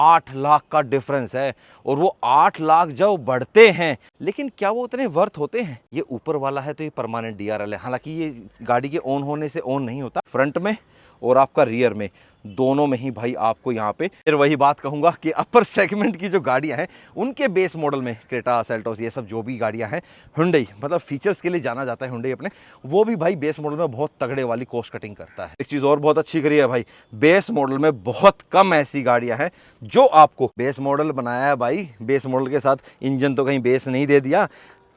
8 लाख का डिफरेंस है। और वो 8 लाख जब बढ़ते हैं, लेकिन क्या वो उतने वर्थ होते हैं? ये ऊपर वाला है तो ये परमानेंट डीआरएल है, हालांकि ये गाड़ी के ऑन होने से ऑन नहीं होता। फ्रंट में और आपका रियर में दोनों में ही भाई आपको यहाँ पे फिर वही बात कहूँगा कि अपर सेगमेंट की जो गाड़ियाँ हैं उनके बेस मॉडल में क्रेटा, सेल्टोस, ये सब जो भी गाड़ियाँ हैं, हुंडई मतलब फीचर्स के लिए जाना जाता है हुंडई अपने, वो भी भाई बेस मॉडल में बहुत तगड़े वाली कॉस्ट कटिंग करता है। एक चीज़ और बहुत अच्छी करी है भाई, बेस मॉडल में बहुत कम ऐसी गाड़ियाँ हैं जो आपको बेस मॉडल बनाया है भाई, बेस मॉडल के साथ इंजन तो कहीं बेस नहीं दे दिया।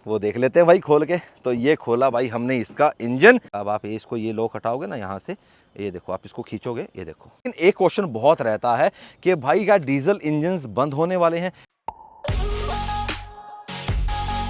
वो देख लेते हैं भाई खोल के। तो ये खोला भाई हमने इसका इंजन। अब आप इसको ये लॉक हटाओगे ना यहाँ से, ये देखो आप इसको खींचोगे, ये देखो। लेकिन एक क्वेश्चन बहुत रहता है कि भाई क्या डीजल इंजन्स बंद होने वाले हैं?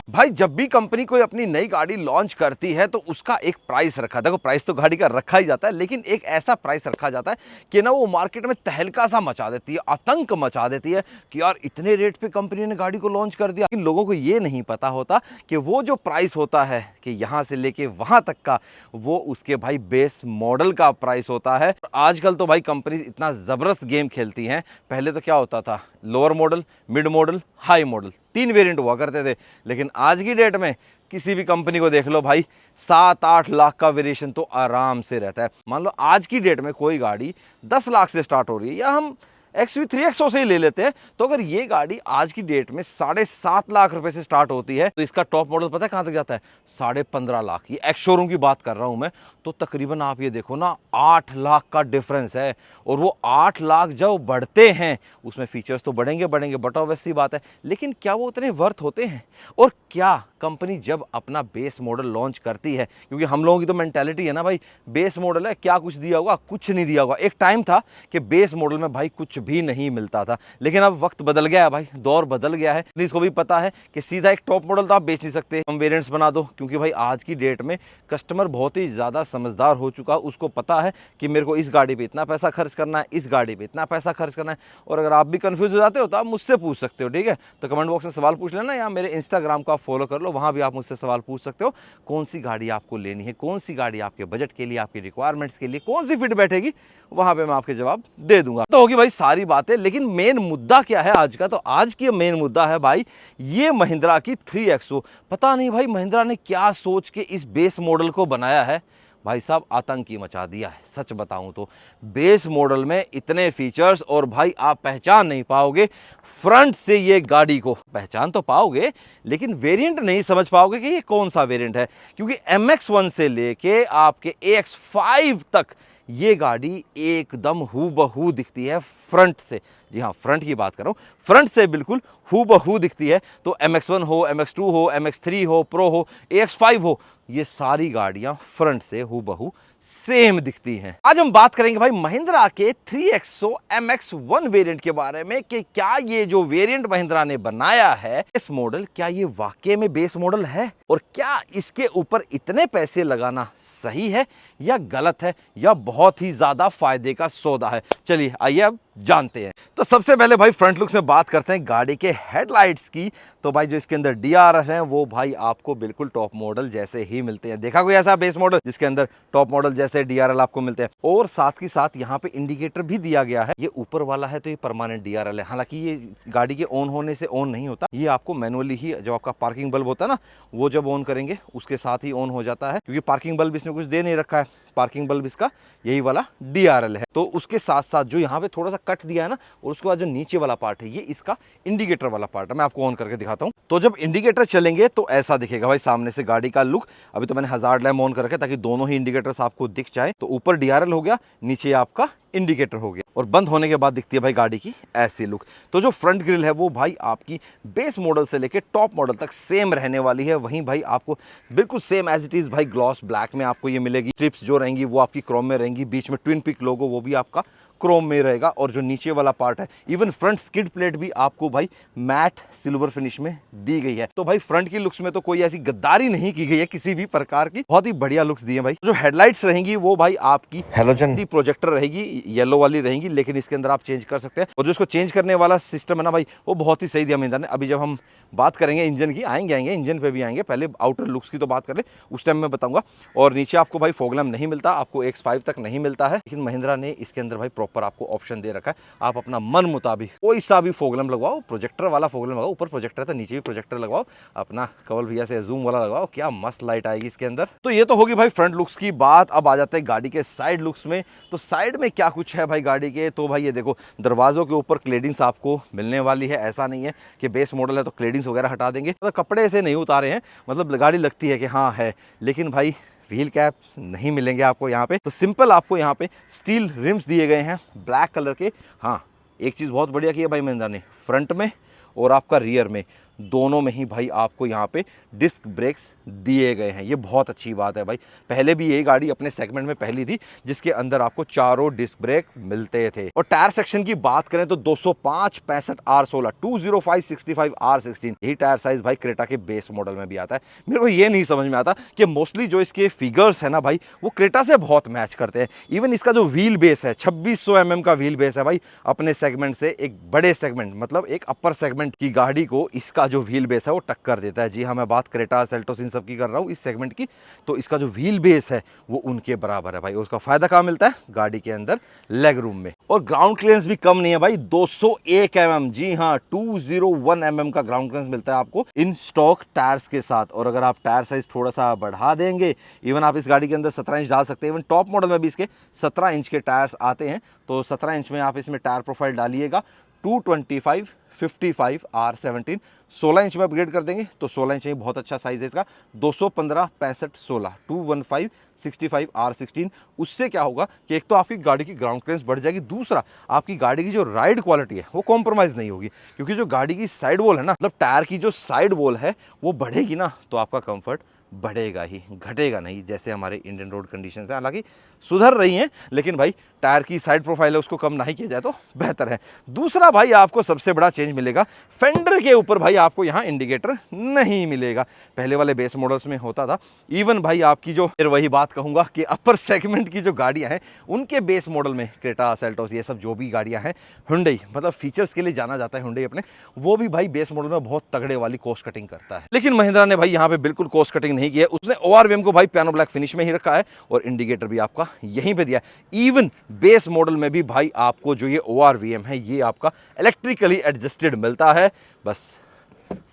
भाई जब भी कंपनी कोई अपनी नई गाड़ी लॉन्च करती है तो उसका एक प्राइस रखा, देखो प्राइस तो गाड़ी का रखा ही जाता है, लेकिन एक ऐसा प्राइस रखा जाता है कि ना वो मार्केट में तहलका सा मचा देती है, आतंक मचा देती है कि यार इतने रेट पे कंपनी ने गाड़ी को लॉन्च कर दिया। लेकिन लोगों को ये नहीं पता होता कि वो जो प्राइस होता है कि यहाँ से लेके वहां तक का, वो उसके भाई बेस मॉडल का प्राइस होता है। आजकल तो भाई कंपनी इतना जबरदस्त गेम खेलती हैं। पहले तो क्या होता था, lower model, mid model, high model, 3 variant हुआ करते थे। लेकिन आज की डेट में किसी भी कंपनी को देख लो भाई, 7-8 लाख का वेरिएशन तो आराम से रहता है। मान लो आज की डेट में कोई गाड़ी 10 लाख से स्टार्ट हो रही है, या हम XV3XO से ही ले लेते हैं, तो अगर ये गाड़ी आज की डेट में 7.5 लाख रुपए से स्टार्ट होती है तो इसका टॉप मॉडल पता है कहां तक जाता है? 15.5 लाख। ये एक्स शोरूम की बात कर रहा हूं मैं। तो तकरीबन आप ये देखो ना, 8 लाख का डिफरेंस है। और वो 8 लाख जब बढ़ते हैं, उसमें फीचर्स तो बढ़ेंगे बढ़ेंगे, बट ऑब्वियस सी बात है, लेकिन क्या वो उतने वर्थ होते हैं? और क्या कंपनी जब अपना बेस मॉडल लॉन्च करती है, क्योंकि हम लोगों की तो मेंटालिटी है ना भाई, बेस मॉडल है, क्या कुछ दिया होगा? कुछ नहीं दिया होगा। एक टाइम था कि बेस मॉडल में भाई कुछ भी नहीं मिलता था, लेकिन अब वक्त बदल गया है भाई, दौर बदल गया है। इसको भी पता है कि सीधा एक टॉप मॉडल तो आप बेच नहीं सकते, हम वेरिएंट्स बना दो, क्योंकि भाई आज की डेट में कस्टमर बहुत ही ज़्यादा समझदार हो चुका है। उसको पता है कि मेरे को इस गाड़ी पे इतना पैसा खर्च करना है, इस गाड़ी पे इतना पैसा खर्च करना है। और अगर आप भी कंफ्यूज हो जाते हो तो आप मुझसे पूछ सकते हो, ठीक है? तो कमेंट बॉक्स में सवाल पूछ लेना, या मेरे इंस्टाग्राम को आप फॉलो कर लो, वहाँ भी आप मुझसे सवाल पूछ सकते हो। कौन सी गाड़ी आपको लेनी है, कौन सी गाड़ी आपके बजट के लिए, आपकी रिक्वायरमेंट्स के लिए कौन सी फिट बैठेगी, वहाँ पे मैं आपके जवाब दे दूंगा। तो होगी भाई सारी बातें, लेकिन मेन मुद्दा क्या है आज का? तो आज की मेन मुद्दा है भाई ये महिंद्रा की 3XO। पता नहीं भाई महिंद्रा ने क्या सोच के इस बेस मॉडल को बनाया है, भाई साहब आतंक ही मचा दिया है। सच बताऊं तो बेस मॉडल में इतने फीचर्स, और भाई आप पहचान नहीं पाओगे फ्रंट से ये गाड़ी को। पहचान तो पाओगे लेकिन वेरिएंट नहीं समझ पाओगे कि ये कौन सा वेरिएंट है, क्योंकि MX1 से लेके आपके AX5 तक ये गाड़ी एकदम हूबहू दिखती है फ्रंट से। जी हाँ, फ्रंट की बात कर रहा हूँ, फ्रंट से बिल्कुल हूबहू दिखती है। तो MX1 हो, MX2 हो, MX3 हो, प्रो हो, AX5 हो, ये सारी गाड़ियां फ्रंट से हूबहू सेम दिखती हैं। आज हम बात करेंगे भाई महिंद्रा के 3XO MX1 वेरिएंट के बारे में कि क्या ये जो वेरिएंट महिंद्रा ने बनाया है इस मॉडल, क्या ये वाकई में बेस मॉडल है, और क्या इसके ऊपर इतने पैसे लगाना सही है या गलत है, या बहुत ही ज्यादा फायदे का सौदा है। चलिए आइए अब जानते हैं। तो सबसे पहले भाई फ्रंट लुक में बात करते हैं गाड़ी के हेडलाइट्स की। तो भाई जो इसके अंदर DRL है वो भाई आपको बिल्कुल टॉप मॉडल जैसे ही मिलते हैं। देखा कोई ऐसा बेस मॉडल जिसके अंदर टॉप मॉडल जैसे DRL आपको मिलते हैं? और साथ ही साथ यहाँ पे इंडिकेटर भी दिया गया है। ये ऊपर वाला है तो ये परमानेंट DRL है, हालांकि ये गाड़ी के ऑन होने से ऑन नहीं होता, ये आपको मैनुअली ही, जो आपका पार्किंग बल्ब होता है ना, वो जब ऑन करेंगे उसके साथ ही ऑन हो जाता है, क्योंकि पार्किंग बल्ब इसमें कुछ दे नहीं रखा है। पार्किंग बल्ब इसका यही वाला DRL है। तो उसके साथ साथ जो यहाँ पे थोड़ा सा कट दिया है ना, और उसके बाद जो नीचे वाला पार्ट है, ये इसका इंडिकेटर वाला पार्ट है। मैं आपको ऑन करके दिखाता हूँ। तो जब इंडिकेटर चलेंगे तो ऐसा दिखेगा भाई सामने से गाड़ी का लुक। अभी तो मैंने हजार्ड लैम्प ऑन कर रखा है ताकि दोनों ही इंडिकेटर्स आपको दिख जाए। तो ऊपर DRL हो गया, नीचे आपका इंडिकेटर हो गया, और बंद होने के बाद दिखती है भाई गाड़ी की ऐसी लुक। तो जो फ्रंट ग्रिल है वो भाई आपकी बेस मॉडल से लेके टॉप मॉडल तक सेम रहने वाली है। वहीं भाई आपको बिल्कुल सेम एज इट इज भाई ग्लॉस ब्लैक में आपको ये मिलेगी। स्ट्रिप्स जो रहेंगी वो आपकी क्रोम में रहेंगी, बीच में ट्विन पिक लोगो वो भी आपका क्रोम में रहेगा। और जो नीचे वाला पार्ट है, इवन फ्रंट स्किड प्लेट भी आपको भाई मैट सिल्वर फिनिश में दी गई है। तो भाई फ्रंट की लुक्स में तो कोई ऐसी गद्दारी नहीं की गई है किसी भी प्रकार की, बहुत ही बढ़िया लुक्स दी है भाई। जो हेडलाइट्स रहेंगी वो भाई आपकी हैलोजन दी प्रोजेक्टर रहेगी, येलो वाली रहेंगी, लेकिन इसके अंदर आप चेंज कर सकते हैं। और जो इसको चेंज करने वाला सिस्टम है ना भाई, वो बहुत ही सही दिया महिंद्रा ने। अभी जब हम बात करेंगे इंजन की, आएंगे इंजन पे भी आएंगे, पहले आउटर लुक्स की तो बात कर ले, उस टाइम मैं बताऊंगा। और नीचे आपको भाई फॉग लैम्प नहीं मिलता, आपको AX5 तक नहीं मिलता है, लेकिन महिंद्रा ने इसके अंदर भाई प्रॉपर आपको ऑप्शन दे रखा है। आप अपना मन मुताबिक कोई सा भी फॉग लैंप लगवाओ, प्रोजेक्टर वाला फॉग लैंप लगाओ, ऊपर प्रोजेक्टर है तो नीचे भी प्रोजेक्टर लगवाओ, अपना कवल भैया से जूम वाला लगवाओ, क्या मस्त लाइट आएगी इसके अंदर। तो ये तो होगी भाई फ्रंट लुक्स की बात। अब आ जाते हैं गाड़ी के साइड लुक्स में। तो साइड में क्या कुछ है भाई गाड़ी के, तो भाई ये देखो दरवाजों के ऊपर क्लेडिंग्स आपको मिलने वाली है। ऐसा नहीं है कि बेस मॉडल है तो क्लेडिंग्स वगैरह हटा देंगे, तो कपड़े से नहीं उतारे हैं, मतलब गाड़ी लगती है कि हाँ है, लेकिन भाई व्हील कैप्स नहीं मिलेंगे आपको यहाँ पे। तो सिंपल आपको यहाँ पे स्टील रिम्स दिए गए हैं ब्लैक कलर के। हाँ, एक चीज़ बहुत बढ़िया की है भाई महिंद्रा ने, फ्रंट में और आपका रियर में दोनों में ही भाई आपको यहाँ पे डिस्क ब्रेक्स दिए गए हैं। ये बहुत अच्छी बात है भाई। पहले भी यही गाड़ी अपने सेगमेंट में पहली थी जिसके अंदर आपको चारों डिस्क ब्रेक्स मिलते थे। और टायर सेक्शन की बात करें तो 205 65 R16 205 65 R16 यही टायर साइज भाई क्रेटा के बेस मॉडल में भी आता है। मेरे को ये नहीं समझ में आता कि मोस्टली जो इसके फिगर्स है ना भाई वो क्रेटा से बहुत मैच करते हैं। इवन इसका जो व्हील बेस है 2600 mm का व्हील बेस है भाई, अपने सेगमेंट से एक बड़े सेगमेंट मतलब एक अपर सेगमेंट की गाड़ी को इसका जो व्हील बेस है वो टक्कर देता है। जी हाँ, मैं बात क्रेटा सेल्टोस इन सब की कर रहा हूँ इस सेगमेंट की, तो इसका जो व्हील बेस है वो उनके बराबर है भाई। उसका फायदा कहाँ मिलता है, गाड़ी के अंदर लेग रूम में। और ग्राउंड क्लियरेंस भी कम नहीं है भाई, 201 mm, जी हाँ 201 mm का ग्राउंड क्लियरेंस मिलता है आपको इन स्टॉक टायर्स के साथ। और अगर आप टायर साइज थोड़ा सा बढ़ा देंगे, इवन आप इस गाड़ी के अंदर 17 इंच डाल सकते हैं। इवन टॉप मॉडल में भी इसके 17 इंच के टायर्स आते हैं, तो 17 इंच में आप इसमें टायर प्रोफाइल डालिएगा 225 55 R17। 16 इंच में अपग्रेड कर देंगे तो 16 इंच में बहुत अच्छा साइज है इसका, 215 65 16 215 65 R16। उससे क्या होगा कि एक तो आपकी गाड़ी की ग्राउंड क्लियरेंस बढ़ जाएगी, दूसरा आपकी गाड़ी की जो राइड क्वालिटी है वो कॉम्प्रोमाइज़ नहीं होगी, क्योंकि जो गाड़ी की साइड वॉल है ना, मतलब टायर की जो साइड वॉल है वो बढ़ेगी ना, तो आपका कंफर्ट बढ़ेगा ही, घटेगा नहीं, जैसे हमारे इंडियन रोड कंडीशंस है। हालांकि सुधर रही हैं, लेकिन भाई टायर की साइड प्रोफाइल है उसको कम नहीं किया जाए तो बेहतर है। दूसरा भाई आपको सबसे बड़ा चेंज मिलेगा, फेंडर के ऊपर भाई आपको यहाँ इंडिकेटर नहीं मिलेगा। पहले वाले बेस मॉडल्स में होता था। इवन भाई आपकी जो, फिर वही बात कहूँगा कि अपर सेगमेंट की जो गाड़ियाँ हैं उनके बेस मॉडल में क्रेटा सेल्टोस ये सब जो भी गाड़ियाँ हैं, हुंडई मतलब फीचर्स के लिए जाना जाता है हुंडई अपने, वो भी भाई बेस मॉडल में बहुत तगड़े वाली कॉस्ट कटिंग करता है। लेकिन महिंद्रा ने भाई यहाँ पे बिल्कुल कॉस्ट कटिंग नहीं किया, उसने ORVM को भाई पियानो ब्लैक फिनिश में ही रखा है और इंडिकेटर भी आपका यहीं पे दिया है। इवन बेस मॉडल में भी भाई आपको जो ये ORVM है ये आपका इलेक्ट्रिकली एडजस्टेड मिलता है, बस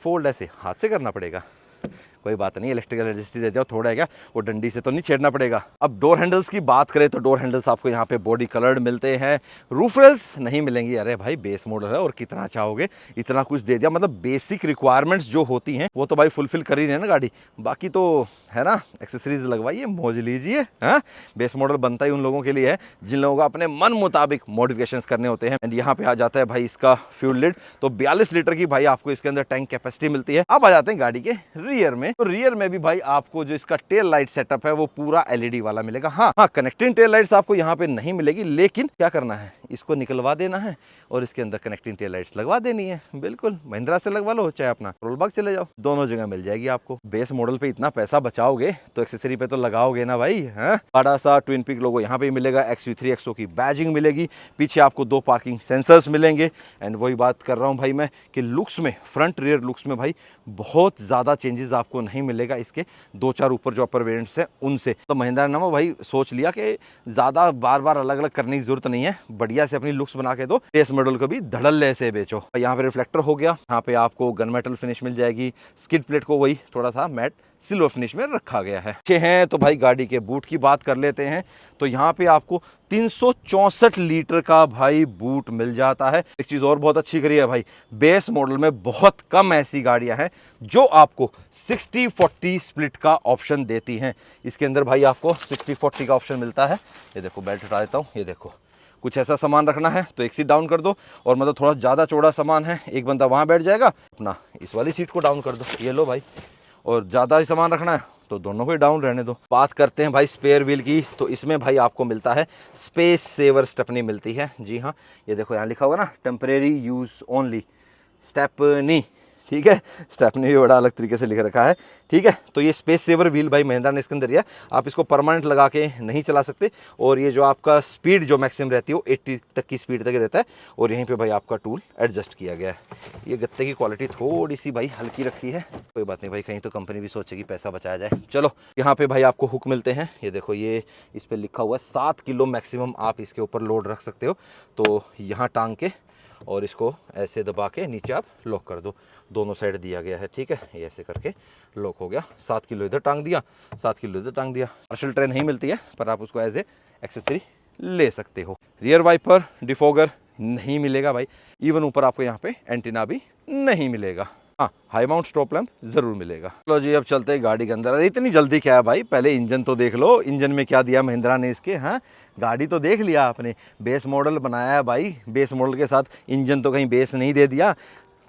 फोल्ड ऐसे हाथ से करना पड़ेगा, कोई बात नहीं, इलेक्ट्रिकल एडजस्टेड देते हो, थोड़ा है क्या वो डंडी से तो नहीं छेड़ना पड़ेगा। अब डोर हैंडल्स की बात करें तो डोर हैंडल्स आपको यहाँ पे बॉडी कलर्ड मिलते हैं, रूफ रेल्स नहीं मिलेंगी। अरे भाई बेस मॉडल है और कितना चाहोगे, इतना कुछ दे दिया, मतलब बेसिक रिक्वायरमेंट्स जो होती हैं वो तो भाई फुलफिल कर ही रहे ना गाड़ी, बाकी तो है ना एक्सेसरीज लगवाइए, मौज लीजिए। हाँ, बेस मॉडल बनता ही उन लोगों के लिए है जिन लोगों को अपने मन मुताबिक मॉडिफिकेशंस करने होते हैं। एंड यहाँ पे आ जाता है भाई इसका फ्यूल लिड, तो 42 लीटर की भाई आपको इसके अंदर टैंक कैपेसिटी मिलती है। अब आ जाते हैं गाड़ी के रियर में, तो रियर में भी भाई आपको जो इसका टेल लाइट सेटअप है वो पूरा LED वाला मिलेगा। हाँ, कनेक्टिंग टेल लाइट्स आपको यहाँ पे नहीं मिलेगी, लेकिन क्या करना है, इसको निकलवा देना है और इसके अंदर कनेक्टिंग टेल लाइट्स लगवा देनी है। बिल्कुल महिंद्रा से लगवा लो, चाहे अपना पेट्रोल बाग चले जाओ, दोनों जगह मिल जाएगी आपको। बेस मॉडल पे इतना पैसा बचाओगे तो एक्सेसरी पे तो लगाओगे ना भाई। हाँ, बड़ा सा ट्विन पिक लोगो यहाँ पे मिलेगा, XU3 XO की बैजिंग मिलेगी, पीछे आपको 2 पार्किंग सेंसर्स मिलेंगे। एंड वही बात कर रहा हूँ भाई मैं कि लुक्स में, फ्रंट रियर लुक्स में भाई बहुत ज़्यादा चेंजेस आपको नहीं मिलेगा इसके 2-4 ऊपर जो अपर वेरिएंट्स हैं उनसे। तो महिंद्रा ने भाई सोच लिया कि ज़्यादा बार बार अलग अलग करने की जरूरत नहीं है, बढ़िया से अपनी लुक्स बना के दो, बेस मॉडल को भी धड़ल्ले से बेचो। यहाँ पे रिफ्लेक्टर हो गया, यहाँ पे आपको गन मेटल फिनिश मिल जाएगी, स्किड प्लेट को वही थोड़ा सा मैट सिल्वर फिनिश में रखा गया है। अच्छे हैं तो भाई गाड़ी के बूट की बात कर लेते हैं, तो यहाँ पे आपको 364 लीटर का भाई बूट मिल जाता है। एक चीज़ और बहुत अच्छी करी है भाई, बेस मॉडल में बहुत कम ऐसी गाड़ियां हैं जो आपको 60-40 स्प्लिट का ऑप्शन देती हैं। इसके अंदर भाई आपको 60-40 का ऑप्शन मिलता है। ये देखो बेल्ट हटा देता हूँ, ये देखो कुछ ऐसा सामान रखना है तो एक सीट डाउन कर दो, और मतलब थोड़ा ज़्यादा चौड़ा सामान है एक बंदा वहाँ बैठ जाएगा, अपना इस वाली सीट को डाउन कर दो, ये लो भाई, और ज़्यादा ही सामान रखना है तो दोनों को ही डाउन रहने दो। बात करते हैं भाई स्पेयर व्हील की, तो इसमें भाई आपको मिलता है स्पेस सेवर स्टेपनी मिलती है। जी हाँ, ये देखो यहाँ लिखा हुआ ना टेम्परेरी यूज़ ओनली स्टेपनी, ठीक है, स्टेपनी भी बड़ा अलग तरीके से लिख रखा है। ठीक है, तो ये स्पेस सेवर व्हील भाई महिंद्रा ने इसके अंदर दिया। आप इसको परमानेंट लगा के नहीं चला सकते, और ये जो आपका स्पीड जो मैक्सिमम रहती है वो 80 तक की स्पीड तक रहता है, और यहीं पे भाई आपका टूल एडजस्ट किया गया है। ये गत्ते की क्वालिटी थोड़ी सी भाई हल्की रखी है, कोई बात नहीं भाई, कहीं तो कंपनी भी सोचेगी पैसा बचाया जाए। चलो, यहाँ पे भाई आपको हुक मिलते हैं, ये देखो, ये इस पर लिखा हुआ है 7 किलो मैक्सिमम आप इसके ऊपर लोड रख सकते हो। तो यहाँ टांग के और इसको ऐसे दबा के नीचे आप लॉक कर दो, दोनों साइड दिया गया है। ठीक है, ये ऐसे करके लॉक हो गया। 7 किलो इधर टांग दिया, 7 किलो इधर टांग दिया। पार्शल ट्रे नहीं मिलती है, पर आप उसको एज ए एक्सेसरी ले सकते हो। रियर वाइपर डिफोगर नहीं मिलेगा भाई, इवन ऊपर आपको यहाँ पे एंटीना भी नहीं मिलेगा। हाँ, हाई माउंट स्टॉप लैंप जरूर मिलेगा। चलो जी, अब चलते हैं गाड़ी के अंदर। अरे इतनी जल्दी क्या है भाई, पहले इंजन तो देख लो, इंजन में क्या दिया महिंद्रा ने इसके। हाँ, गाड़ी तो देख लिया आपने, बेस मॉडल बनाया है भाई, बेस मॉडल के साथ इंजन तो कहीं बेस नहीं दे दिया,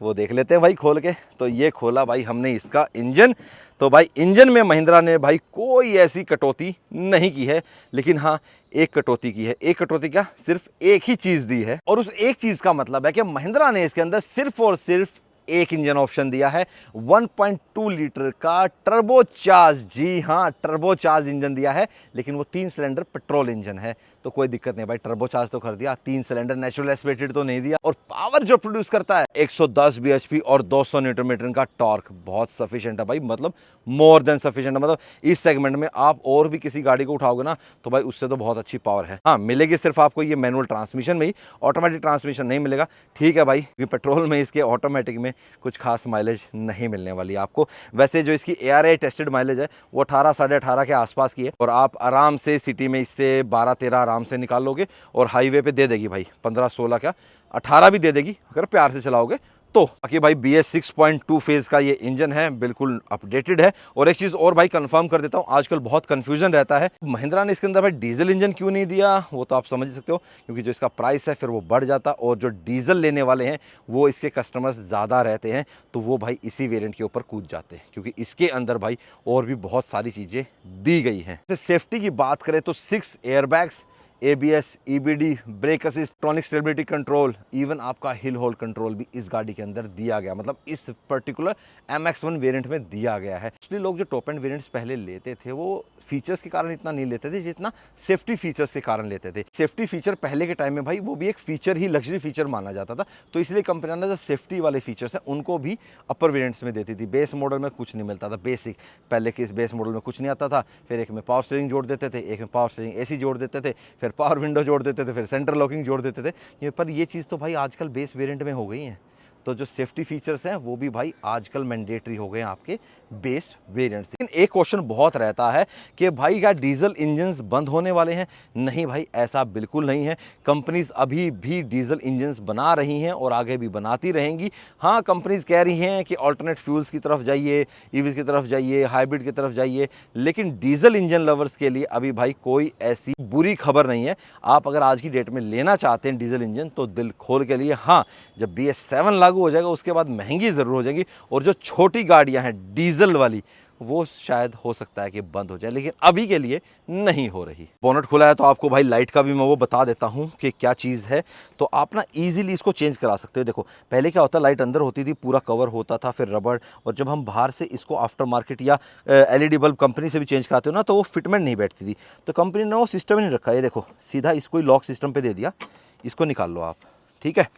वो देख लेते हैं भाई खोल के। तो ये खोला भाई हमने इसका इंजन। तो भाई इंजन में महिंद्रा ने भाई कोई ऐसी कटौती नहीं की है, लेकिन हाँ, एक कटौती की है। एक कटौती क्या, सिर्फ एक ही चीज़ दी है, और उस एक चीज़ का मतलब है कि महिंद्रा ने इसके अंदर सिर्फ और सिर्फ एक इंजन ऑप्शन दिया है, 1.2 लीटर का टर्बोचार्ज। जी हाँ, टर्बोचार्ज इंजन दिया है, लेकिन वो 3 सिलेंडर पेट्रोल इंजन है, तो कोई दिक्कत नहीं भाई, टर्बोचार्ज तो कर दिया, 3 सिलेंडर नेचुरल एस्पिरेटेड तो नहीं दिया। और पावर जो प्रोड्यूस करता है 110 bhp और 200 न्यूटन मीटर का टॉर्क, बहुत सफिशिएंट है भाई, मतलब मोर देन सफिशिएंट है। मतलब इस सेगमेंट में आप और भी किसी गाड़ी को उठाओगे ना, तो भाई उससे तो बहुत अच्छी पावर है। हाँ, मिलेगी सिर्फ आपको ये मैनुअल ट्रांसमिशन में ही, ऑटोमेटिक ट्रांसमिशन नहीं मिलेगा। ठीक है भाई, क्योंकि पेट्रोल में इसके ऑटोमेटिक में कुछ खास माइलेज नहीं मिलने वाली आपको। वैसे जो इसकी ARAI टेस्टेड माइलेज है वो 18 साढ़े 18 के आसपास की है, और आप आराम से सिटी में इससे 12-13 आराम से निकाल लोगे, और हाईवे पे दे देगी भाई 15-16 क्या 18 भी दे देगी अगर प्यार से चलाओगे तो। बाकी भाई BS 6.2 फेज का ये इंजन है, बिल्कुल अपडेटेड है। और एक चीज़ और भाई कंफर्म कर देता हूँ, आजकल बहुत कंफ्यूजन रहता है महिंद्रा ने इसके अंदर भाई डीजल इंजन क्यों नहीं दिया, वो तो आप समझ सकते हो, क्योंकि जो इसका प्राइस है फिर वो बढ़ जाता, और जो डीजल लेने वाले हैं वो इसके कस्टमर्स ज़्यादा रहते हैं, तो वो भाई इसी वेरिएंट के ऊपर कूद जाते हैं, क्योंकि इसके अंदर भाई और भी बहुत सारी चीज़ें दी गई हैं। सेफ्टी की बात करें तो 6 airbags, ABS, EBD, brake assist, electronic stability control, even आपका हिल होल्ड कंट्रोल भी इस गाड़ी के अंदर दिया गया, मतलब इस पर्टिकुलर MX1 वेरिएंट में दिया गया है। इसलिए लोग जो टॉप एंड वेरिएंट्स पहले लेते थे वो फीचर्स के कारण इतना नहीं लेते थे जितना सेफ्टी फीचर्स के कारण लेते थे। सेफ्टी फीचर पहले के टाइम में भाई वो भी एक फीचर ही, लग्जरी फीचर माना जाता था, तो इसलिए कंपनियां ने जो सेफ्टी वाले फीचर्स हैं उनको भी अपर वेरिएंट्स में देती थी। बेस मॉडल में कुछ नहीं मिलता था, बेसिक पहले के इस बेस मॉडल में कुछ नहीं आता था, फिर एक में पावर स्टीयरिंग जोड़ देते थे, एक में पावर स्टीयरिंग AC जोड़ देते थे, फिर पावर विंडो जोड़ देते थे, फिर सेंटर लॉकिंग जोड़ देते थे। पर ये चीज़ तो भाई आजकल बेस वेरिएंट में हो गई है, तो जो सेफ्टी फीचर्स हैं वो भी भाई आजकल मैंडेटरी हो गए हैं आपके बेस वेरिएंट से। लेकिन एक क्वेश्चन बहुत रहता है कि भाई क्या डीजल इंजन्स बंद होने वाले हैं? नहीं भाई, ऐसा बिल्कुल नहीं है। कंपनीज अभी भी डीजल इंजन्स बना रही हैं और आगे भी बनाती रहेंगी। हाँ, कंपनीज कह रही हैं कि अल्टरनेट फ्यूल्स की तरफ जाइए, EVs की तरफ जाइए, हाइब्रिड की तरफ जाइए, लेकिन डीजल इंजन लवर्स के लिए अभी भाई कोई ऐसी बुरी खबर नहीं है। आप अगर आज की डेट में लेना चाहते हैं डीजल इंजन तो दिल खोल के लिए। हाँ, जब BS 7 लागू हो जाएगा उसके बाद महंगी ज़रूर हो जाएगी, और जो छोटी गाड़ियां हैं डीजल वाली वो शायद हो सकता है कि बंद हो जाए, लेकिन अभी के लिए नहीं हो रही। बोनट खुला है तो आपको भाई लाइट का भी मैं वो बता देता हूँ कि क्या चीज़ है। तो आप ना इजीली इसको चेंज करा सकते हो। देखो, पहले क्या होता, लाइट अंदर होती थी, पूरा कवर होता था, फिर रबड़, और जब हम बाहर से इसको आफ्टर मार्केट या LED बल्ब कंपनी से भी चेंज कराते हो ना, तो वो फिटमेंट नहीं बैठती थी, तो कंपनी ने वो सिस्टम ही नहीं रखा। ये देखो, सीधा इसको ही लॉक सिस्टम पर दे दिया, इसको निकाल लो आप। ठीक है,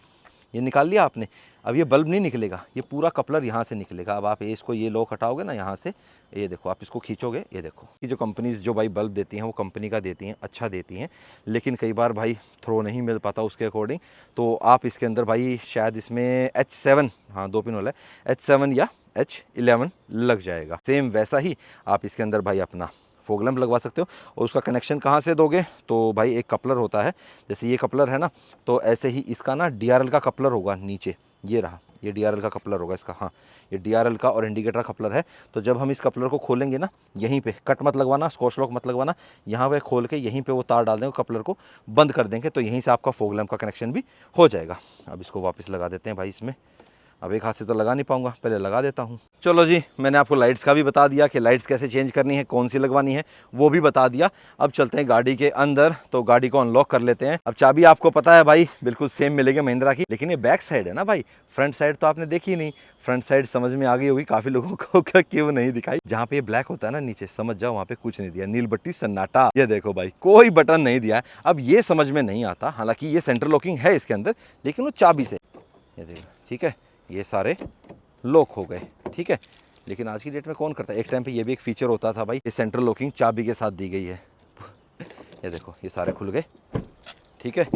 ये निकाल लिया आपने। अब ये बल्ब नहीं निकलेगा, ये पूरा कपलर यहाँ से निकलेगा। अब आप इसको ये लॉक हटाओगे ना यहाँ से, ये देखो, आप इसको खींचोगे, ये देखो, ये जो कंपनीज जो भाई बल्ब देती हैं वो कंपनी का देती हैं, अच्छा देती हैं, लेकिन कई बार भाई थ्रो नहीं मिल पाता उसके अकॉर्डिंग, तो आप इसके अंदर भाई शायद इसमें H7, हाँ 2 पिन वाला है, H7 या H11 लग जाएगा। सेम वैसा ही आप इसके अंदर भाई अपना फॉग लैंप लगवा सकते हो। और उसका कनेक्शन कहाँ से दोगे, तो भाई एक कपलर होता है, जैसे ये कपलर है ना, तो ऐसे ही इसका ना DRL का कपलर होगा नीचे, ये रहा, ये DRL का कपलर होगा इसका। हाँ, ये DRL का और इंडिकेटर कपलर है। तो जब हम इस कपलर को खोलेंगे ना, यहीं पे कट मत लगवाना, स्कॉच लॉक मत लगवाना, यहाँ पे खोल के यहीं पे वो तार डाल देंगे, कपलर को बंद कर देंगे, तो यहीं से आपका फॉग लैंप का कनेक्शन भी हो जाएगा। अब इसको वापस लगा देते हैं भाई इसमें। अब एक हाथ से तो लगा नहीं पाऊंगा, पहले लगा देता हूँ। चलो जी, मैंने आपको लाइट्स का भी बता दिया कि लाइट्स कैसे चेंज करनी है, कौन सी लगवानी है, वो भी बता दिया। अब चलते हैं गाड़ी के अंदर, तो गाड़ी को अनलॉक कर लेते हैं। अब चाबी आपको पता है भाई बिल्कुल सेम मिलेगी महिंद्रा की, लेकिन ये बैक साइड है ना भाई, फ्रंट साइड तो आपने देखी नहीं। फ्रंट साइड समझ में आ गई होगी काफ़ी लोगों को क्यों नहीं दिखाई। जहाँ पे ये ब्लैक होता है ना नीचे, समझ जाओ वहाँ पे कुछ नहीं दिया, नील बत्ती सन्नाटा। ये देखो भाई, कोई बटन नहीं दिया है। अब ये समझ में नहीं आता, हालांकि ये सेंट्रल लॉकिंग है इसके अंदर, लेकिन वो चाबी से, ये देखो ठीक है, ये सारे लॉक हो गए, ठीक है। लेकिन आज की डेट में कौन करता है, एक टाइम पे ये भी एक फीचर होता था भाई, ये सेंट्रल लॉकिंग चाबी के साथ दी गई है। ये देखो ये सारे खुल गए, ठीक है।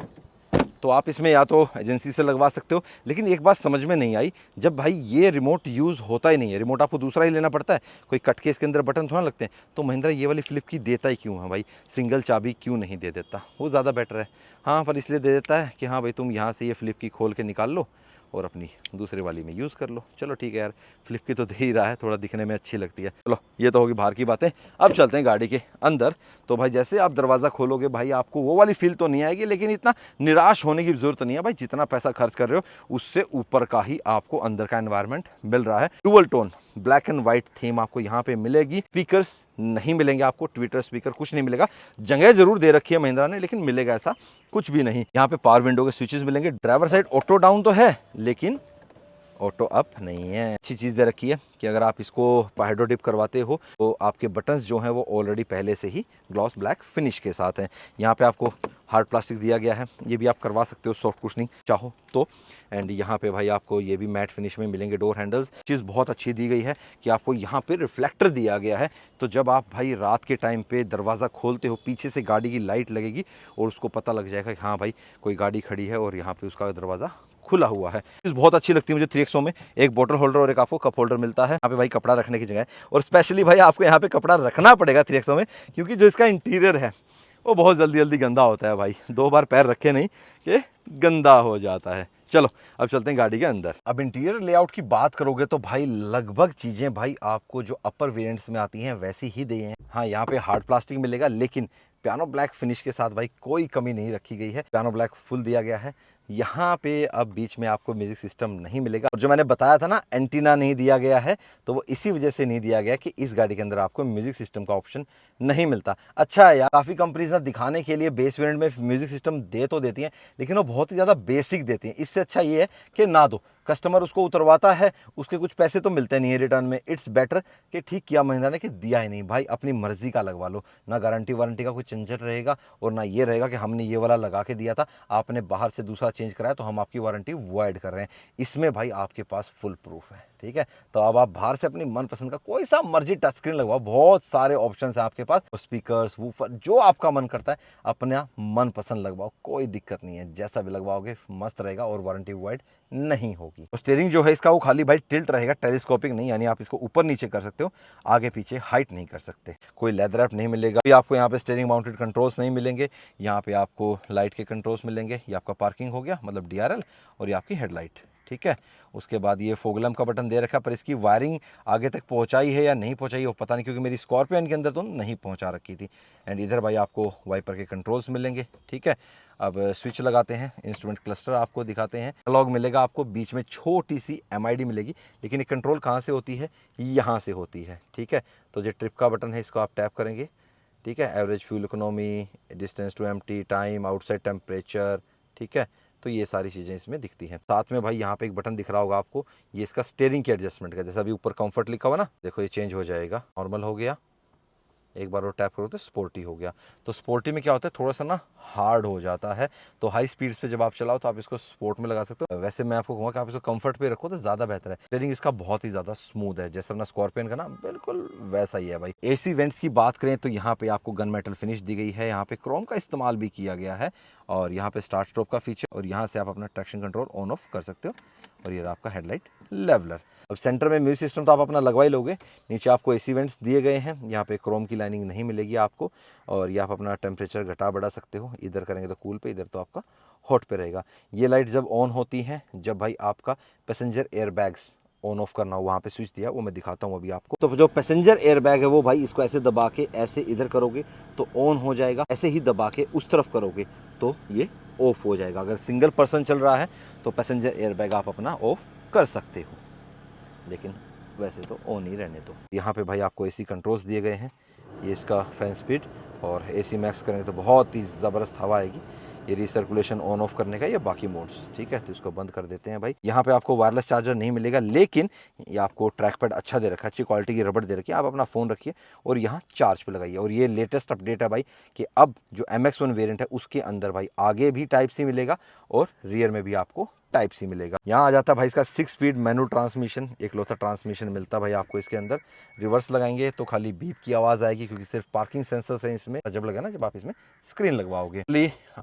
तो आप इसमें या तो एजेंसी से लगवा सकते हो, लेकिन एक बात समझ में नहीं आई, जब भाई ये रिमोट यूज़ होता ही नहीं है, रिमोट आपको दूसरा ही लेना पड़ता है, कोई कट के इसके अंदर बटन थोड़ा लगते हैं, तो महिंद्रा ये वाली फ्लिप की देता ही क्यों है भाई, सिंगल चाबी क्यों नहीं दे देता, वो ज़्यादा बेटर है। हाँ, पर इसलिए दे देता है कि हाँ भाई तुम यहाँ से ये फ्लिप की खोल के निकाल लो और अपनी दूसरे वाली में यूज़ कर लो। चलो ठीक है यार, फ्लिप की तो दे ही रहा है, थोड़ा दिखने में अच्छी लगती है। चलो ये तो होगी बाहर की बातें, अब चलते हैं गाड़ी के अंदर। तो भाई जैसे आप दरवाज़ा खोलोगे भाई, आपको वो वाली फील तो नहीं आएगी, लेकिन इतना निराश होने की ज़रूरत नहीं है भाई, जितना पैसा खर्च कर रहे हो उससे ऊपर का ही आपको अंदर का एनवायरनमेंट मिल रहा है। Dual tone black and white theme आपको यहाँ पे मिलेगी। स्पीकर्स नहीं मिलेंगे आपको, ट्विटर स्पीकर कुछ नहीं मिलेगा, जगह जरूर दे रखी है महिंद्रा ने, लेकिन मिलेगा ऐसा कुछ भी नहीं। यहाँ पे पावर विंडो के स्विचेस मिलेंगे। ड्राइवर साइड ऑटो डाउन तो है, लेकिन ऑटो अप नहीं है। अच्छी चीज़ दे रखी है कि अगर आप इसको हाइड्रो डिप करवाते हो तो आपके बटन्स जो हैं वो ऑलरेडी पहले से ही ग्लॉस ब्लैक फिनिश के साथ हैं। यहाँ पे आपको हार्ड प्लास्टिक दिया गया है, ये भी आप करवा सकते हो सॉफ्ट कुशनिंग चाहो तो। एंड यहाँ पे भाई आपको ये भी मैट फिनिश में मिलेंगे डोर हैंडल्स। चीज़ बहुत अच्छी दी गई है कि आपको यहाँ पे रिफ्लेक्टर दिया गया है, तो जब आप भाई रात के टाइम पे दरवाज़ा खोलते हो, पीछे से गाड़ी की लाइट लगेगी और उसको पता लग जाएगा कि हाँ भाई कोई गाड़ी खड़ी है और यहाँ पे उसका दरवाज़ा खुला हुआ है। चीज़ बहुत अच्छी लगती है मुझे 3XO में। एक बोतल होल्डर और एक आपको कप होल्डर मिलता है। यहाँ पे भाई कपड़ा रखने की जगह है, और स्पेशली भाई आपको यहाँ पे कपड़ा रखना पड़ेगा 3XO में, क्योंकि जो इसका इंटीरियर है वो बहुत जल्दी जल्दी गंदा होता है भाई, 2 बार पैर रखे नहीं कि गंदा हो जाता है। चलो अब चलते हैं गाड़ी के अंदर। अब इंटीरियर लेआउट की बात करोगे तो भाई लगभग चीज़ें भाई आपको जो अपर वेरिएंट्स में आती हैं वैसी ही दी हैं। हाँ, यहाँ पे हार्ड प्लास्टिक मिलेगा, लेकिन पियानो ब्लैक फिनिश के साथ भाई कोई कमी नहीं रखी गई है। पियानो ब्लैक फुल दिया गया है। यहाँ पे अब बीच में आपको म्यूजिक सिस्टम नहीं मिलेगा, और जो मैंने बताया था ना एंटीना नहीं दिया गया है, तो वो इसी वजह से नहीं दिया गया कि इस गाड़ी के अंदर आपको म्यूजिक सिस्टम का ऑप्शन नहीं मिलता। अच्छा है यार, काफ़ी कंपनीज ना दिखाने के लिए बेस वेरिएंट में म्यूजिक सिस्टम दे तो देती हैं, लेकिन वो बहुत ही ज़्यादा बेसिक देती हैं। इससे अच्छा ये है कि ना दो, कस्टमर उसको उतरवाता है, उसके कुछ पैसे तो मिलते नहीं है रिटर्न में। इट्स बेटर कि ठीक किया महिंद्रा ने कि दिया ही नहीं भाई, अपनी मर्जी का लगवा लो, ना गारंटी वारंटी का कोई झंझट रहेगा, और ना ये रहेगा कि हमने ये वाला लगा के दिया था, आपने बाहर से दूसरा चेंज कराया तो हम आपकी वारंटी वॉइड कर रहे हैं। इसमें भाई आपके पास फुल प्रूफ है, ठीक है। तो अब आप बाहर से अपनी मनपसंद का कोई सा मर्जी टच स्क्रीन लगवाओ, बहुत सारे ऑप्शन है आपके पास, स्पीकर्स, वूफर, जो आपका मन करता है अपना मनपसंद लगवाओ, कोई दिक्कत नहीं है। जैसा भी लगवाओगे मस्त रहेगा और वारंटी वॉइड नहीं होगी। तो स्टीयरिंग जो है इसका वो खाली भाई टिल्ट रहेगा, टेलीस्कोपिक नहीं, यानी आप इसको ऊपर नीचे कर सकते हो, आगे पीछे हाइट नहीं कर सकते। कोई लेदर रैप नहीं मिलेगा। भी आपको यहाँ पे स्टीयरिंग माउंटेड कंट्रोल्स नहीं मिलेंगे। यहाँ पे आपको लाइट के कंट्रोल्स मिलेंगे। ये आपका पार्किंग हो गया, मतलब DRL, और ये आपकी हेडलाइट, ठीक है। उसके बाद ये फॉग लैम्प का बटन दे रखा है, पर इसकी वायरिंग आगे तक पहुंचाई है या नहीं पहुंचाई वो पता नहीं, क्योंकि मेरी स्कॉर्पियन के अंदर तो नहीं पहुंचा रखी थी। एंड इधर भाई आपको वाइपर के कंट्रोल्स मिलेंगे, ठीक है। अब स्विच लगाते हैं, इंस्ट्रूमेंट क्लस्टर आपको दिखाते हैं, एनालॉग मिलेगा आपको, बीच में छोटी सी MID मिलेगी, लेकिन ये कंट्रोल कहाँ से होती है, यहाँ से होती है, ठीक है। तो जो ट्रिप का बटन है इसको आप टैप करेंगे, ठीक है। Average fuel economy, distance to empty, time, outside temperature, ठीक है। तो ये सारी चीज़ें इसमें दिखती हैं। साथ में भाई यहाँ पे एक बटन दिख रहा होगा आपको, ये इसका स्टीयरिंग के एडजस्टमेंट का, जैसा अभी ऊपर कंफर्ट लिखा हुआ ना, देखो ये चेंज हो जाएगा, नॉर्मल हो गया, एक बार वो टैप करो तो स्पोर्टी हो गया। तो स्पोर्टी में क्या होता है, थोड़ा सा ना हार्ड हो जाता है, तो हाई स्पीड्स पे जब आप चलाओ तो आप इसको स्पोर्ट में लगा सकते हो। वैसे मैं आपको कहूँगा कि आप इसको कंफर्ट पे रखो तो ज़्यादा बेहतर है। स्टीयरिंग इसका बहुत ही ज़्यादा स्मूथ है, जैसा अपना स्कॉर्पियन का ना बिल्कुल वैसा ही है भाई। AC वेंट्स की बात करें तो यहाँ पे आपको गन मेटल फिनिश दी गई है, यहाँ पे क्रोम का इस्तेमाल भी किया गया है, और यहाँ पे स्टार्ट स्टॉप का फीचर, और यहाँ से आप अपना ट्रैक्शन कंट्रोल ऑन ऑफ कर सकते हो, और ये आपका हेडलाइट लेवलर। अब सेंटर में म्यूजिक सिस्टम तो आप अपना लगवा ही लोगे। नीचे आपको AC वेंट्स दिए गए हैं, यहाँ पे क्रोम की लाइनिंग नहीं मिलेगी आपको, और ये आप अपना टेम्परेचर घटा बढ़ा सकते हो। इधर करेंगे तो कूल पे, इधर तो आपका हॉट पे रहेगा। ये लाइट जब ऑन होती हैं, जब भाई आपका passenger air bags on off करना हो, वहाँ पे स्विच दिया, वो मैं दिखाता हूँ अभी आपको। तो जो पैसेंजर एयर बैग है वो भाई इसको ऐसे दबा के ऐसे इधर करोगे तो ऑन हो जाएगा, ऐसे ही दबा के उस तरफ करोगे तो ये ऑफ हो जाएगा। अगर सिंगल पर्सन चल रहा है तो पैसेंजर एयर बैग आप अपना ऑफ कर सकते हो, लेकिन वैसे तो ऑन ही रहने दो। यहाँ पे भाई आपको एसी कंट्रोल्स दिए गए हैं, ये इसका फैन स्पीड, और एसी मैक्स करेंगे तो बहुत ही ज़बरदस्त हवा आएगी। ये रिसर्कुलेशन ऑन ऑफ करने का, ये बाकी मोड्स, ठीक है, तो इसको बंद कर देते हैं भाई। यहाँ पे आपको वायरलेस चार्जर नहीं मिलेगा, लेकिन ये आपको ट्रैक पैड अच्छा दे रखा है, अच्छी क्वालिटी की रबड़ दे रखी है। आप अपना फ़ोन रखिए और यहाँ चार्ज पे लगाइए। और ये लेटेस्ट अपडेट है भाई कि अब जो MX1 वेरिएंट है उसके अंदर भाई आगे भी टाइप सी मिलेगा और रियर में भी आपको टाइप सी मिलेगा। यहाँ आ जाता है भाई इसका 6 स्पीड मैनुअल ट्रांसमिशन, एक लौता ट्रांसमिशन मिलता है भाई आपको इसके अंदर। रिवर्स लगाएंगे तो खाली बीप की आवाज़ आएगी, क्योंकि सिर्फ पार्किंग सेंसर्स हैं इसमें, जब लगा ना जब आप इसमें स्क्रीन लगवाओगे।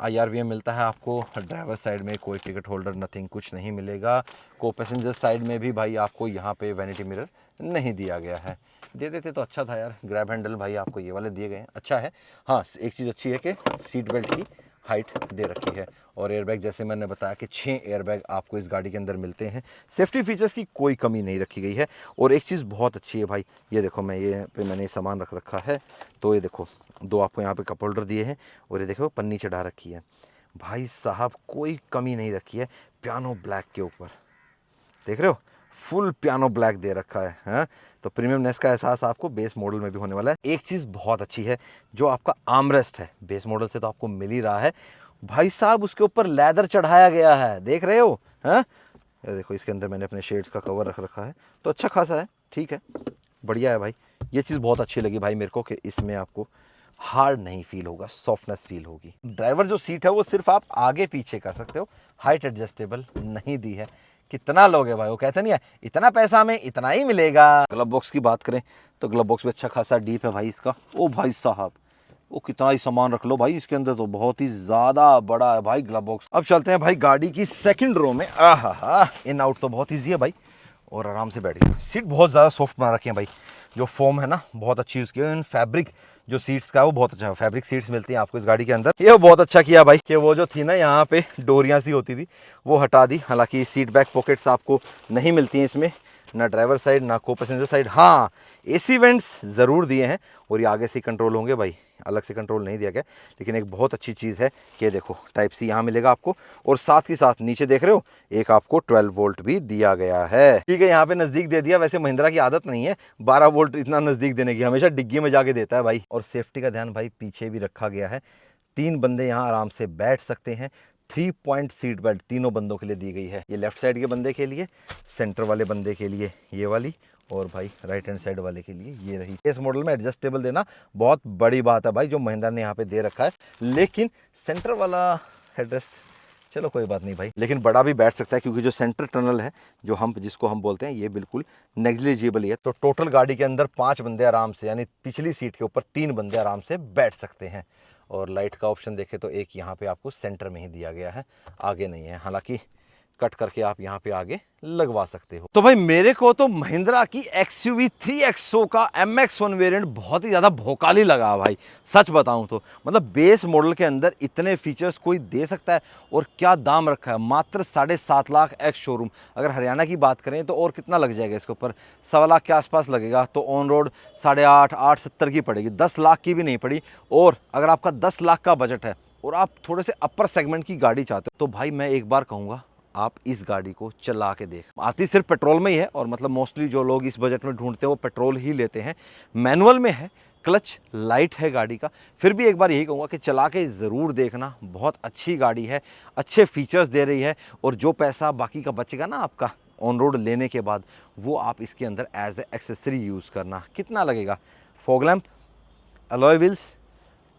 IRVM मिलता है आपको। ड्राइवर साइड में कोई टिकट होल्डर नथिंग कुछ नहीं मिलेगा। को पैसेंजर साइड में भी भाई आपको यहाँ पे वैनिटी मिरर नहीं दिया गया है। दे देते तो अच्छा था यार। ग्रैब हैंडल भाई आपको ये वाले दिए गए हैं, अच्छा है। हाँ, एक चीज़ अच्छी है कि सीट बेल्ट की हाइट दे रखी है। और एयरबैग, जैसे मैंने बताया कि 6 एयरबैग आपको इस गाड़ी के अंदर मिलते हैं। सेफ्टी फीचर्स की कोई कमी नहीं रखी गई है। और एक चीज़ बहुत अच्छी है भाई, ये देखो, मैंने सामान रख रखा है, तो ये देखो 2 आपको यहाँ पे कप होल्डर दिए हैं, और ये देखो पन्नी चढ़ा रखी है भाई साहब, कोई कमी नहीं रखी है। पियानो ब्लैक के ऊपर देख रहे हो, फुल पियानो ब्लैक दे रखा है, हाँ? तो प्रीमियमनेस का एहसास आपको बेस मॉडल में भी होने वाला है। एक चीज़ बहुत अच्छी है, जो आपका आर्मरेस्ट है, बेस मॉडल से तो आपको मिल ही रहा है भाई साहब, उसके ऊपर लेदर चढ़ाया गया है, देख रहे हो, हाँ? ये देखो, इसके अंदर मैंने अपने शेड्स का कवर रख रखा है, तो अच्छा खासा है, ठीक है, बढ़िया है भाई। ये चीज़ बहुत अच्छी लगी भाई मेरे को कि इसमें आपको हार्ड नहीं फील होगा, सॉफ्टनेस फील होगी। ड्राइवर जो सीट है वो सिर्फ आप आगे पीछे कर सकते हो, हाइट एडजस्टेबल नहीं दी है। कितना लोगे भाई, वो कहते नहीं है इतना पैसा में इतना ही मिलेगा। ग्लव बॉक्स की बात करें तो ग्लव बॉक्स भी अच्छा खासा डीप है भाई इसका। ओ भाई साहब, वो कितना ही सामान रख लो भाई इसके अंदर, तो बहुत ही ज़्यादा बड़ा है भाई ग्लव बॉक्स। अब चलते हैं भाई गाड़ी की सेकंड रो में। आहा, इन आउट तो बहुत ईजी है भाई, और आराम से बैठ गया। सीट बहुत ज़्यादा सॉफ्ट बना रखे हैं भाई, जो फोम है ना बहुत अच्छी उसकी है। फैब्रिक जो सीट्स का है वो बहुत अच्छा है, फैब्रिक सीट्स मिलती हैं आपको इस गाड़ी के अंदर। ये बहुत अच्छा किया भाई कि वो जो थी ना यहाँ पे डोरियाँ सी होती थी वो हटा दी। हालांकि सीट बैक पॉकेट्स आपको नहीं मिलती हैं इसमें, ना ड्राइवर साइड ना को पैसेंजर साइड। हाँ, AC वेंट्स ज़रूर दिए हैं, और ये आगे से कंट्रोल होंगे भाई, अलग से कंट्रोल नहीं दिया गया। लेकिन एक बहुत अच्छी चीज़ है कि देखो टाइप सी यहाँ मिलेगा आपको, और साथ ही साथ नीचे देख रहे हो एक आपको 12 वोल्ट भी दिया गया है, ठीक है। यहाँ पे नज़दीक दे दिया, वैसे महिंद्रा की आदत नहीं है 12 वोल्ट इतना नज़दीक देने की, हमेशा डिग्गी में जाके देता है भाई। और सेफ्टी का ध्यान भाई पीछे भी रखा गया है, 3 बंदे यहाँ आराम से बैठ सकते हैं। 3 पॉइंट सीट बेल्ट तीनों बंदों के लिए दी गई है। ये लेफ्ट साइड के बंदे के लिए, सेंटर वाले बंदे के लिए ये वाली, और भाई राइट हैंड साइड वाले के लिए ये रही। इस मॉडल में एडजस्टेबल देना बहुत बड़ी बात है भाई, जो महिंद्रा ने यहाँ पे दे रखा है। लेकिन सेंटर वाला हेडरेस्ट, चलो कोई बात नहीं भाई, लेकिन बड़ा भी बैठ सकता है, क्योंकि जो सेंटर टनल है जो हम जिसको हम बोलते हैं, ये बिल्कुल नेग्लिजिबल ही है। तो टोटल गाड़ी के अंदर 5 बंदे आराम से, यानी पिछली सीट के ऊपर 3 बंदे आराम से बैठ सकते हैं। और लाइट का ऑप्शन देखें तो एक यहाँ पे आपको सेंटर में ही दिया गया है, आगे नहीं है। हालांकि कट करके आप यहाँ पे आगे लगवा सकते हो। तो भाई मेरे को तो महिंद्रा की XUV 3XO का MX1 वेरिएंट बहुत ही ज़्यादा भौकाली लगा भाई, सच बताऊं तो। मतलब बेस मॉडल के अंदर इतने फीचर्स कोई दे सकता है, और क्या दाम रखा है, मात्र 7.5 लाख एक्स शोरूम। अगर हरियाणा की बात करें तो और कितना लग जाएगा इसके ऊपर, 1.25 लाख के आसपास लगेगा। तो ऑन रोड 8.5 870 की पड़ेगी, 10 लाख की भी नहीं पड़ी। और अगर आपका 10 लाख का बजट है और आप थोड़े से अपर सेगमेंट की गाड़ी चाहते हो, तो भाई मैं एक बार कहूँगा आप इस गाड़ी को चला के देख। आती सिर्फ पेट्रोल में ही है, और मतलब मोस्टली जो लोग इस बजट में ढूंढते हैं वो पेट्रोल ही लेते हैं। मैनुअल में है, क्लच लाइट है गाड़ी का। फिर भी एक बार यही कहूँगा कि चला के ज़रूर देखना, बहुत अच्छी गाड़ी है, अच्छे फीचर्स दे रही है। और जो पैसा बाकी का बचेगा ना आपका ऑन रोड लेने के बाद, वो आप इसके अंदर एज ए एक्सेसरी यूज़ करना। कितना लगेगा, fog lamp, alloy wheels,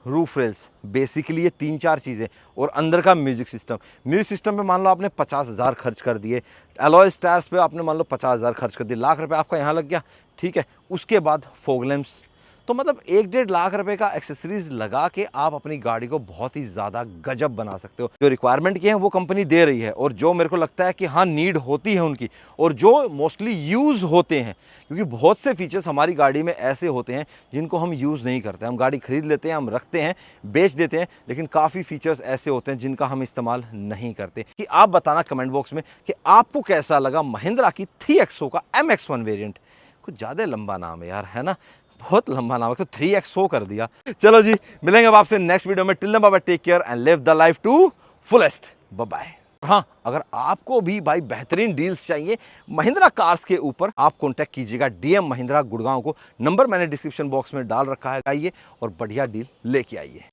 roof rails, basically ये 3-4 चीज़ें, और अंदर का म्यूजिक सिस्टम पे मान लो आपने 50,000 खर्च कर दिए, अलॉय स्टार्स पे आपने मान लो 50,000 खर्च कर दिए, लाख रुपए आपका यहाँ लग गया, ठीक है। उसके बाद फॉग लैंप्स, तो मतलब 1-1.5 लाख रुपए का एक्सेसरीज लगा के आप अपनी गाड़ी को बहुत ही ज़्यादा गजब बना सकते हो। जो रिक्वायरमेंट की है वो कंपनी दे रही है, और जो मेरे को लगता है कि हाँ नीड होती है उनकी, और जो मोस्टली यूज़ होते हैं। क्योंकि बहुत से फीचर्स हमारी गाड़ी में ऐसे होते हैं जिनको हम यूज़ नहीं करते। हम गाड़ी खरीद लेते हैं, हम रखते हैं, बेच देते हैं, लेकिन काफ़ी फीचर्स ऐसे होते हैं जिनका हम इस्तेमाल नहीं करते। कि आप बताना कमेंट बॉक्स में कि आपको कैसा लगा महिंद्रा की 3XO का MX1 वेरिएंट। कुछ ज़्यादा लंबा नाम है यार, है ना, बहुत लंबा नाम है, तो 3XO कर दिया। चलो जी, मिलेंगे अब आपसे नेक्स्ट वीडियो में। Till then bye bye, take care and live the life to fullest. Bye bye. हाँ, अगर आपको भी भाई बेहतरीन डील्स चाहिए महिंद्रा कार्स के ऊपर, आप कॉन्टैक्ट कीजिएगा डीएम महिंद्रा गुड़गांव को। नंबर मैंने डिस्क्रिप्शन बॉक्स में डाल रखा है, आइए और बढ़िया डील लेके आइए।